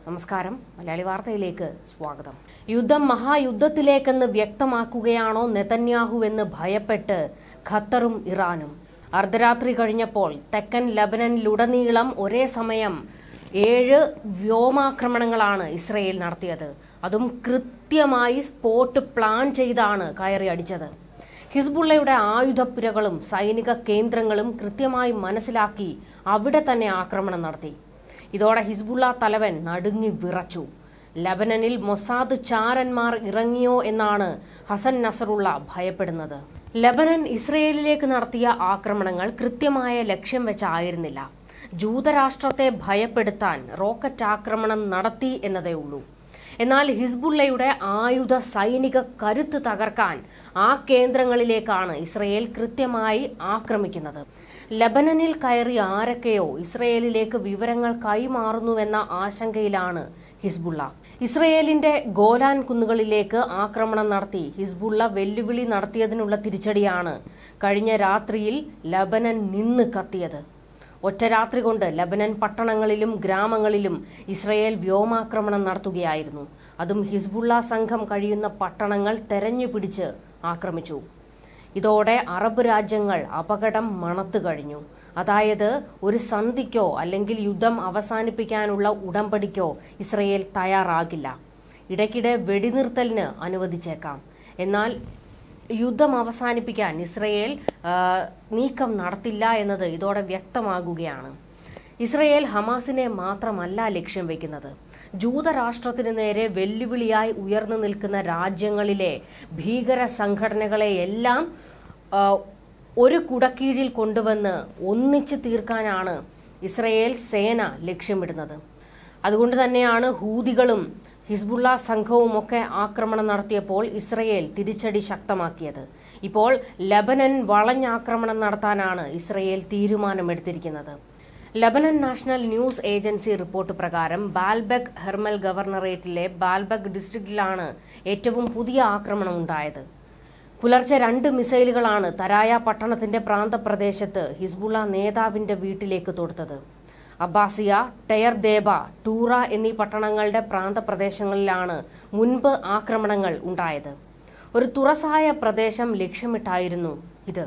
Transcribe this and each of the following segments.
നമസ്കാരം. മലയാളി വാർത്തയിലേക്ക് സ്വാഗതം. യുദ്ധം മഹായുദ്ധത്തിലേക്കെന്ന് വ്യക്തമാക്കുകയാണോ നെതന്യാഹുവെന്ന് ഭയപ്പെട്ട് ഖത്തറും ഇറാനും. അർദ്ധരാത്രി കഴിഞ്ഞപ്പോൾ തെക്കൻ ലബനനിലുടനീളം ഒരേ സമയം 7 വ്യോമാക്രമണങ്ങളാണ് ഇസ്രയേൽ നടത്തിയത്. അതും കൃത്യമായി സ്പോട്ട് പ്ലാൻ ചെയ്താണ് കയറി അടിച്ചത്. ഹിസ്ബുള്ളയുടെ ആയുധപ്പുരകളും സൈനിക കേന്ദ്രങ്ങളും കൃത്യമായി മനസ്സിലാക്കി അവിടെ തന്നെ ആക്രമണം നടത്തി. ഇതോടെ ഹിസ്ബുള്ള തലവൻ നടുങ്ങി വിറച്ചു. ലബനനിൽ മൊസാദ് ചാരന്മാർ ഇറങ്ങിയോ എന്നാണ് ഹസൻ നസറുള്ള ഭയപ്പെടുന്നത്. ലബനൻ ഇസ്രയേലിലേക്ക് നടത്തിയ ആക്രമണങ്ങൾ കൃത്യമായ ലക്ഷ്യം വെച്ചായിരുന്നില്ല. ജൂതരാഷ്ട്രത്തെ ഭയപ്പെടുത്താൻ റോക്കറ്റ് ആക്രമണം നടത്തി എന്നതേ ഉള്ളൂ. എന്നാൽ ഹിസ്ബുള്ളയുടെ ആയുധ സൈനിക കരുത്ത് തകർക്കാൻ ആ കേന്ദ്രങ്ങളിലേക്കാണ് ഇസ്രയേൽ കൃത്യമായി ആക്രമിക്കുന്നത്. ലബനനിൽ കയറി ആരൊക്കെയോ ഇസ്രയേലിലേക്ക് വിവരങ്ങൾ കൈമാറുന്നുവെന്ന ആശങ്കയിലാണ് ഹിസ്ബുള്ള. ഇസ്രയേലിന്റെ ഗോലാൻ കുന്നുകളിലേക്ക് ആക്രമണം നടത്തി ഹിസ്ബുള്ള വെല്ലുവിളി നടത്തിയതിനുള്ള തിരിച്ചടിയാണ് കഴിഞ്ഞ രാത്രിയിൽ ലബനൻ നിന്ന് കത്തിയത്. ഒറ്റ രാത്രി കൊണ്ട് ലബനൻ പട്ടണങ്ങളിലും ഗ്രാമങ്ങളിലും ഇസ്രയേൽ വ്യോമാക്രമണം നടത്തുകയായിരുന്നു. അതും ഹിസ്ബുള്ള സംഘം കഴിയുന്ന പട്ടണങ്ങൾ തെരഞ്ഞു പിടിച്ച് ആക്രമിച്ചു. ഇതോടെ അറബ് രാജ്യങ്ങൾ അപകടം മണത്തു കഴിഞ്ഞു. അതായത് ഒരു സന്ധിക്കോ അല്ലെങ്കിൽ യുദ്ധം അവസാനിപ്പിക്കാനുള്ള ഉടമ്പടിക്കോ ഇസ്രയേൽ തയ്യാറാകില്ല. ഇടയ്ക്കിടെ വെടിനിർത്തലിന് അനുവദിച്ചേക്കാം. എന്നാൽ യുദ്ധം അവസാനിപ്പിക്കാൻ ഇസ്രയേൽ നീക്കം നടത്തില്ല എന്നത് ഇതോടെ വ്യക്തമാകുകയാണ്. ഇസ്രയേൽ ഹമാസിനെ മാത്രമല്ല ലക്ഷ്യം വയ്ക്കുന്നത്. ജൂതരാഷ്ട്രത്തിന് നേരെ വെല്ലുവിളിയായി ഉയർന്നു നിൽക്കുന്ന രാജ്യങ്ങളിലെ ഭീകര സംഘടനകളെയെല്ലാം ഒരു കുടക്കീഴിൽ കൊണ്ടുവന്ന് ഒന്നിച്ചു തീർക്കാനാണ് ഇസ്രയേൽ സേന ലക്ഷ്യമിടുന്നത്. അതുകൊണ്ട് തന്നെയാണ് ഹൂതികളും ഹിസ്ബുള്ള സംഘവുമൊക്കെ ആക്രമണം നടത്തിയപ്പോൾ ഇസ്രയേൽ തിരിച്ചടി ശക്തമാക്കിയത്. ഇപ്പോൾ ലബനൻ വളഞ്ഞാക്രമണം നടത്താനാണ് ഇസ്രയേൽ തീരുമാനമെടുത്തിരിക്കുന്നത്. Lebanon national news agency report പ്രകാരം ബാൽബെഗ് ഹെർമൽ ഗവർണറേറ്റിലെ ബാൽബെഗ് ഡിസ്ട്രിക്റ്റിലാണ് ഏറ്റവും പുതിയ ആക്രമണം ഉണ്ടായത്. പുലർച്ചെ 2 മിസൈലുകളാണ് തരായ പട്ടണത്തിന്റെ പ്രാന്തപ്രദേശത്ത് ഹിസ്ബുള്ള നേതാവിന്റെ വീട്ടിലേക്ക് തൊടുത്തത്. അബ്ബാസിയ, ടയർ ദേബ, ടൂറ എന്നീ പട്ടണങ്ങളുടെ പ്രാന്തപ്രദേശങ്ങളിലാണ് മുൻപ് ആക്രമണങ്ങൾ ഉണ്ടായത്. ഒരു തുറസായ പ്രദേശം ലക്ഷ്യമിട്ടായിരുന്നു ഇത്.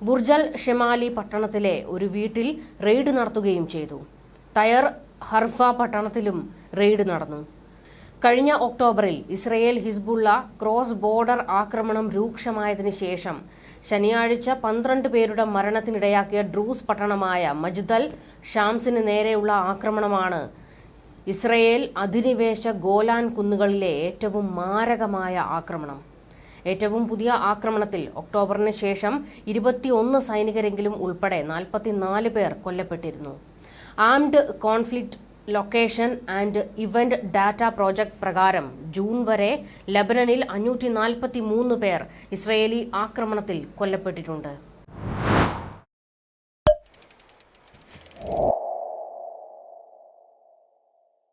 ബുർജൽ ഷെമാലി പട്ടണത്തിലെ ഒരു വീട്ടിൽ റെയ്ഡ് നടത്തുകയും ചെയ്തു. തയർ ഹർഫ പട്ടണത്തിലും റെയ്ഡ് നടന്നു. കഴിഞ്ഞ ഒക്ടോബറിൽ ഇസ്രയേൽ ഹിസ്ബുള്ള ക്രോസ് ബോർഡർ ആക്രമണം രൂക്ഷമായതിനു ശേഷം ശനിയാഴ്ച 12 പേരുടെ മരണത്തിനിടയാക്കിയ ഡ്രൂസ് പട്ടണമായ മജ്ദൽ ഷാംസിന് നേരെയുള്ള ആക്രമണമാണ് ഇസ്രയേൽ അധിനിവേശ ഗോലാൻ കുന്നുകളിലെ ഏറ്റവും മാരകമായ ആക്രമണം. ഏറ്റവും പുതിയ ആക്രമണത്തിൽ ഒക്ടോബറിന് ശേഷം 21 സൈനികരെങ്കിലും ഉൾപ്പെടെ 44 പേർ കൊല്ലപ്പെട്ടിരുന്നു. Armed conflict location and event data project പ്രകാരം ജൂൺ വരെ ലബനനിൽ 543 പേർ ഇസ്രയേലി ആക്രമണത്തിൽ കൊല്ലപ്പെട്ടിട്ടുണ്ട്.